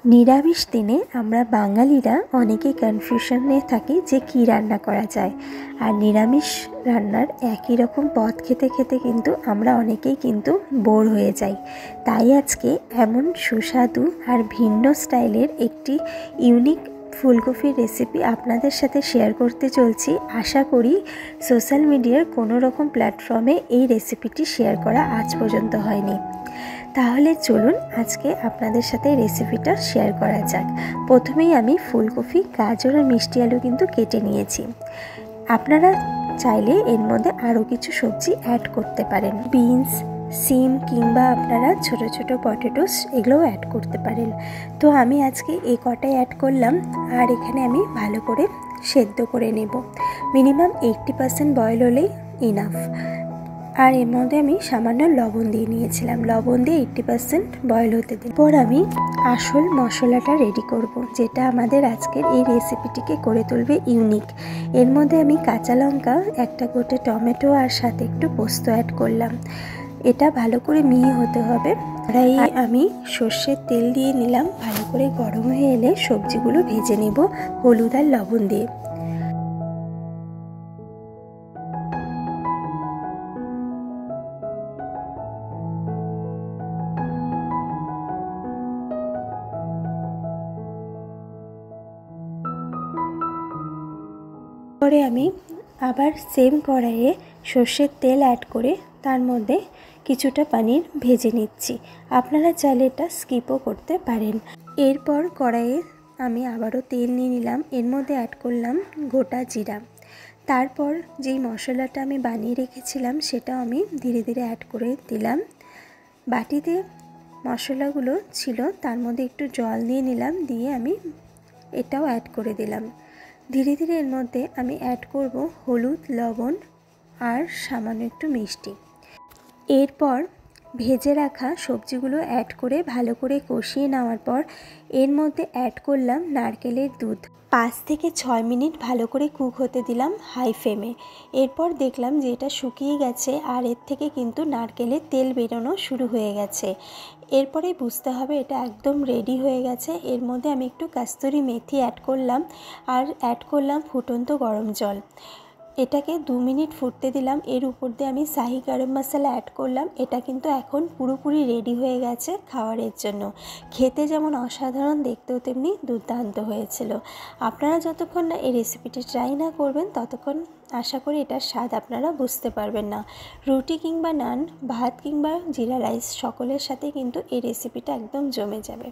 নিরামিষ দিনে আমরা বাঙালিরা অনেকেই কনফিউশনে থাকি যে কী রান্না করা যায়। আর নিরামিষ রান্নার একই রকম পদ খেতে খেতে কিন্তু আমরা অনেকেই কিন্তু বোর হয়ে যাই। তাই আজকে এমন সুস্বাদু আর ভিন্ন স্টাইলের একটি ইউনিক ফুলকপির রেসিপি আপনাদের সাথে শেয়ার করতে চলছি। আশা করি সোশ্যাল মিডিয়ার কোনো রকম প্ল্যাটফর্মে এই রেসিপিটি শেয়ার করা আজ পর্যন্ত হয়নি। তাহলে চলুন আজকে আপনাদের সাথে রেসিপিটা শেয়ার করা যাক। প্রথমেই আমি ফুলকপি, গাজর আর মিষ্টি আলু কিন্তু কেটে নিয়েছি। আপনারা চাইলে এর মধ্যে আরও কিছু সবজি অ্যাড করতে পারেন, বিনস, সিম কিংবা আপনারা ছোট ছোট পটেটোস এগুলোও অ্যাড করতে পারেন। তো আমি আজকে এই কটাই অ্যাড করলাম। আর এখানে আমি ভালো করে সেদ্ধ করে নেব। মিনিমাম 80% বয়েল হলেই ইনাফ। আর এর মধ্যে আমি সামান্য লবণ দিয়ে নিয়েছিলাম। লবণ দিয়ে 80% বয়েল হতে দিই। পর আমি আসল মশলাটা রেডি করব, যেটা আমাদের আজকের এই রেসিপিটিকে করে তুলবে ইউনিক। এর মধ্যে আমি কাঁচা লঙ্কা, একটা গোটা টমেটো আর সাথে একটু পোস্ত অ্যাড করলাম। এটা ভালো করে মিহি হতে হবে। তাই আমি সর্ষের তেল দিয়ে নিলাম। ভালো করে গরম হয়ে এলে সবজিগুলো ভেজে নেব হলুদ আর লবণ দিয়ে। পরে আমি আবার সেম কড়াইয়ে সর্ষের তেল অ্যাড করে তার মধ্যে কিছুটা পনির ভেজে নিচ্ছি। আপনারা চাইলে এটা স্কিপও করতে পারেন। এরপর কড়াইয়ে আমি আবারও তেল নিয়ে নিলাম। এর মধ্যে অ্যাড করলাম গোটা জিরা। তারপর যেই মশলাটা আমি বানিয়ে রেখেছিলাম সেটাও আমি ধীরে ধীরে অ্যাড করে দিলাম। বাটিতে মশলাগুলো ছিল, তার মধ্যে একটু জল দিয়ে নিলাম, দিয়ে আমি এটাও অ্যাড করে দিলাম। ধীরে ধীরে এর মধ্যে আমি অ্যাড করব হলুদ, লবণ আর সামান্য একটু মিষ্টি। এরপর ভেজে রাখা সবজিগুলো অ্যাড করে ভালো করে কষিয়ে নেওয়ার পর এর মধ্যে অ্যাড করলাম নারকেলের দুধ। 5 থেকে 6 মিনিট ভালো করে কুক হতে দিলাম হাই ফ্লেমে। এরপর দেখলাম যে এটা শুকিয়ে গেছে আর এর থেকে কিন্তু নারকেলের তেল বেরোনো শুরু হয়ে গেছে। এরপরে বুঝতে হবে এটা একদম রেডি হয়ে গেছে। এর মধ্যে আমি একটু কাস্তুরি মেথি অ্যাড করলাম আর অ্যাড করলাম ফুটন্ত গরম জল। এটাকে 2 মিনিট ফুটতে দিলাম। এর উপর দিয়ে আমি শাহি গরম মশলা অ্যাড করলাম। এটা কিন্তু এখন পুরোপুরি রেডি হয়ে গেছে খাবারের জন্য। খেতে যেমন অসাধারণ, দেখতেও তেমনি দুর্দান্ত হয়েছিল। আপনারা যতক্ষণ না এই রেসিপিটি ট্রাই না করবেন ততক্ষণ আশা করি এটার স্বাদ আপনারা বুঝতে পারবেন না। রুটি কিংবা নান, ভাত কিংবা জিরা রাইস সকলের সাথে কিন্তু এই রেসিপিটা একদম জমে যাবে।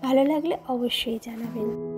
ভালো লাগলে অবশ্যই জানাবেন।